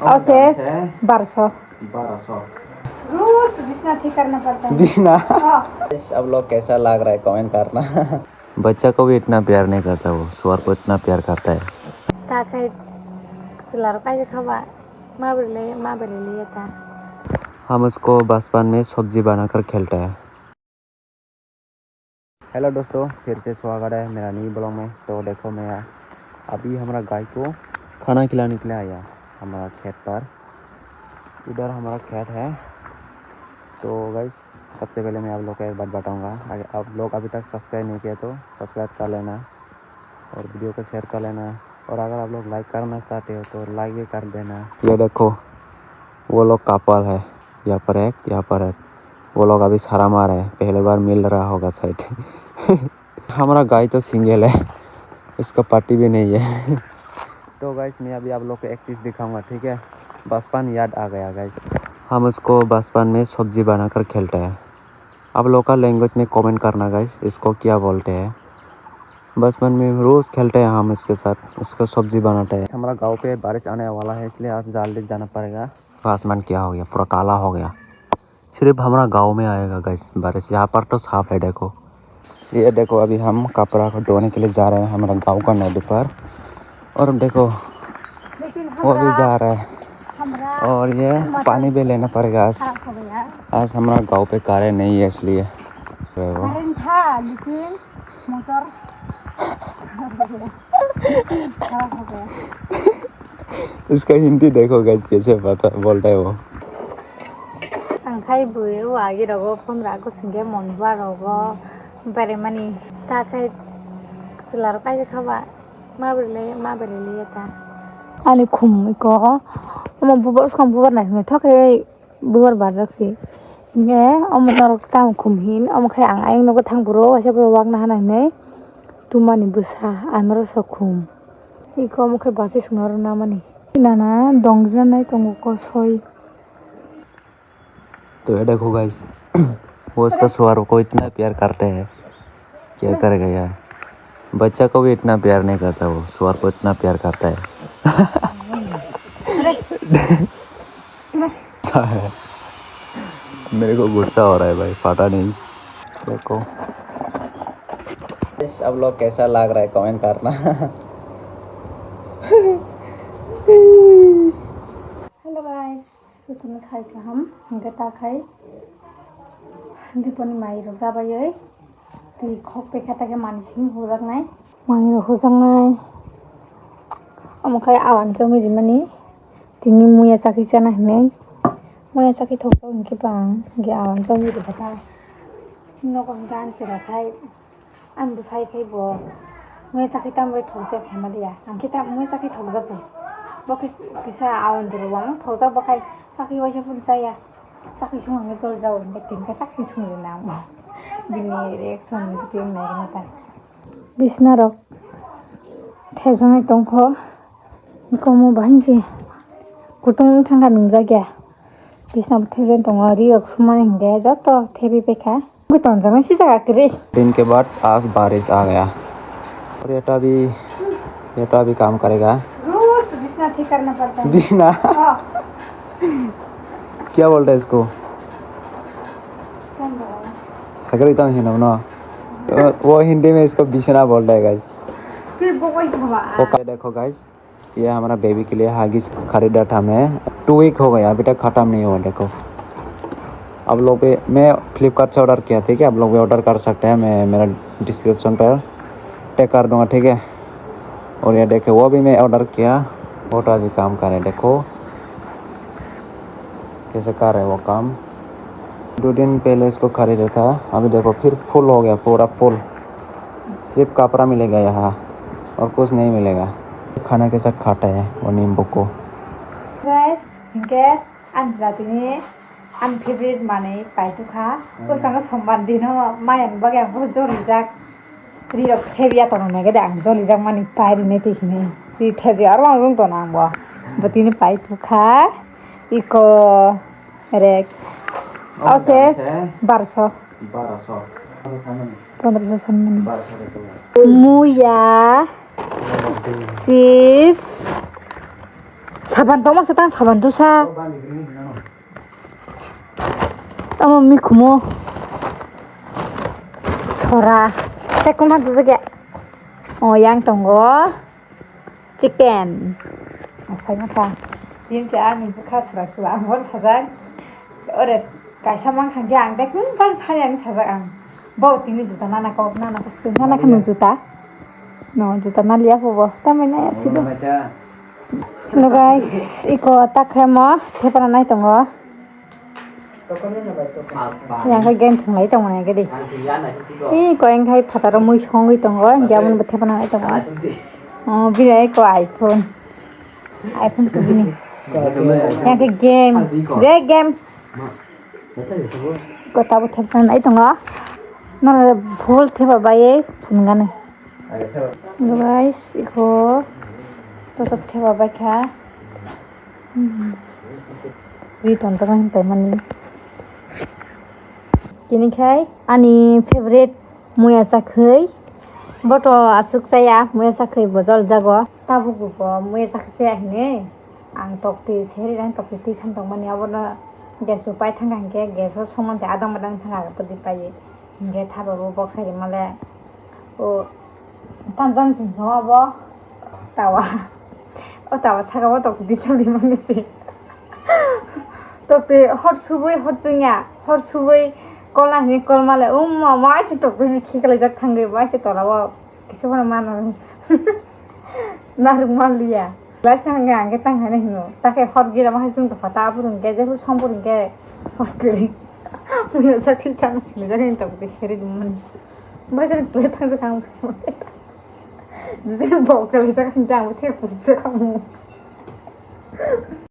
और से 1200 रोज बिस्ना ठीक करना पड़ता है बिस्ना। अब लोग कैसा लग रहा है कमेंट करना। बच्चा को भी इतना प्यार नहीं करता, वो स्वर को इतना प्यार करता है। ताकि सलार का खावा माँ बोले लिए था। हम उसको बचपन में सब्जी बनाकर खेलते हैं। हेलो दोस्तों, फिर से स्वागत है मेरा न्यू ब्लॉग में। तो देखो मैं अभी हमारा गाय को खाना खिलाने के लिए आया हमारा खेत पर। इधर हमारा खेत है। तो गाइस सबसे पहले मैं आप लोग को एक बात बताऊंगा, अगर आप लोग अभी तक सब्सक्राइब नहीं किया तो सब्सक्राइब कर लेना और वीडियो को शेयर कर लेना। और अगर आप लोग लाइक करना चाहते हो तो लाइक भी कर देना। ये देखो वो लोग कपल है, यहाँ पर एक वो लोग अभी सारा मार है, पहले बार मिल रहा होगा शायद। हमारा गाय तो सिंगल है, उसका पार्टी भी नहीं है। तो गाइस मैं अभी आप लोग को एक चीज़ दिखाऊंगा, ठीक है। बचपन याद आ गया गाइस। हम उसको बचपन में सब्जी बनाकर खेलते हैं। आप लोकल लैंग्वेज में कमेंट करना गाइस, इसको क्या बोलते हैं। बचपन में रोज़ खेलते हैं हम इसके साथ, इसको सब्जी बनाते हैं। हमारा गांव पे बारिश आने वाला है, इसलिए आज जल्दी जाना पड़ेगा। आसमान क्या हो गया, पूरा काला हो गया। सिर्फ हमारा गांव में आएगा गाइस बारिश, यहाँ पर तो साफ है। देखो ये देखो, अभी हम कपड़ा को धोने के लिए जा रहे हैं हमारा गाँव का नदी पर। और देखो वो भी जा रहा है। और ये पानी भी लेना पड़ेगा आज हमारा गांव पे कारें नहीं है, इसलिए था लेकिन मोटर इसका हिंदी देखो गाइस कैसे पता बोलता है वो। आंखाई बुयो आगे रगो फोन रागो सिंगे मनबा रगो बारे मानी ताकि सलार का खावा माँ बोले लिए था। आनी खुम को बुबर उसकां बुबर नायनो थाखाय Buber बारजाकसै nge omo norok tam khumhin omo khai ang ayang no thang buro ase buro wak na hanai tumani busa amro so khum iko omo khai basi snor na mani nana dongra nai tongo ko soi। तो ये देखो guys वो उसका स्वर को इतना प्यार करते हैं, क्या करेगा यार। बच्चा को भी इतना प्यार नहीं करता, वो स्वर को इतना प्यार करता है। मेरे को गुस्सा हो रहा है भाई, पता नहीं। देखो अब लोग कैसा लग रहा है कमेंट करना। हेलो गाइस, सुतुन खाइ हम गता खाइ दिपनि माइ रक जाबायै दै खक पेखाता के मानसिं हुरनाय मानि हुजंनाय अमखाय आवान जमिरि मानि तिनि मुया साखि जाना हनै मुया साखि थौसौ इनके बां गे आवान जमिरि बता नगन गान चराखाय आंबो साइखाय बो मुया साखि तामबाय थौसे सामालिया आंखि ता मुया साखि थौजाबो बके किसा आवान जरबां थौजा बखाय साखि वाइसा पुनसाया साखि सुंगे जल जाव बेटिन का साखि सुंगे नाम बिनि रिएक्शन बिन नायगनता बिसना रक थेजनाय दंखो इकोमो बाहिंसे गुतुं थांगा नंजागिया बिसना थेजन दङ रिरक सुमाने हिंगे जत थेबी पेखा गुतन जमे सी जगह करे। दिन के बाद आज बारिश आ गया और ये तो अभी काम करेगा। रोज बिसना ठीक करना पड़ता है। बिसना क्या बोलता है इसको, सकरिता में ना वो हिंदी में इसको बिछना बोलता है गाइस। ओके देखो गाइस, ये हमारा बेबी के लिए हागिस खरीदा था मैं, 2 वीक हो गया अभी तक ख़त्म नहीं हुआ। देखो आप लोग पे मैं फ्लिपकार्ट से ऑर्डर किया, ठीक है। आप लोग भी ऑर्डर कर सकते हैं, मैं मेरा डिस्क्रिप्शन पर टैग कर दूँगा, ठीक है। और ये देखो वो भी मैं ऑर्डर किया, वो तो अभी काम कर रहे हैं। देखो कैसे कर रहे हैं वो काम। 2 दिन पहले इसको खरीदा था, अभी देखो फिर फुल हो गया, पूरा फुल। सिर्फ कपड़ा मिलेगा यहाँ और कुछ नहीं मिलेगा। खाना के साथ खाता है वो नींबू को। गाइस इनके अंजलातिनी आं फेवरेट माने पाइतुखा कोसांग सोमवार दिन मायन बगे आं जोली जाक रिरक हेबिया तो नगे आं जोली जाक माने पाइरि ने तिखने रि थेजे आरो आं रुंग तो नांबो बतिनि पाइतुखा इको रेक औसे 1200 1500 सानमनि मुया chips 사반 또 마서 땅 사반 두사 미쿠모 소라 새콤한 두석에 양동거 치킨 생각하 진짜 민트 카스라 수아 뭘 찾아 어레 가사만 한게 안 돼. 반 사냥 찾아 뭐 tinggi juta nana kau nana pasti nana kan juta no juta nana lihat apa tamanya ya sih no guys iko tak mo tepa nai tongo yang kai game thong lai tong này cái đi ko yang kai phataro mui song gi tongo yang mun tepa nai tongo bây giờ ko iPhone tuh gini yang kai game ko tabu tepa nai tongo nó là phul thế bà bay phun gan này guys iko to tập thế bà bay khá đi toàn các anh phải mani kini khai ani favorite muya sakhai boto asuk saya muya sakhai bojol jago tabu ko muya sakhai ahne ang tokti seri rang tokti ti khan tong mani abona gas upai thangang ke gas so somon te adang madang thanga podi pai nghe thà bảo bọc sai mà lẽ tan tan xin sao bảo tao sao có tao đi sao đi mang cái gì tao thì hot chunga hot chui con là như con mà lại mà mãi chỉ tao cái khi cái lấy thằng người mãi chỉ tao là cái số mà nó na rumah lia lấy thằng ngang cái thằng này nữa ta cái hot kia là mà chúng ta phải ta bưng cái chứ không bưng cái hot cái मुझे ऐसा कि chance ले जाने तक भी शेरी दुमन बस एक plate तक काम जिसे बहुत कर ले जाकर जाऊँ थे कुछ काम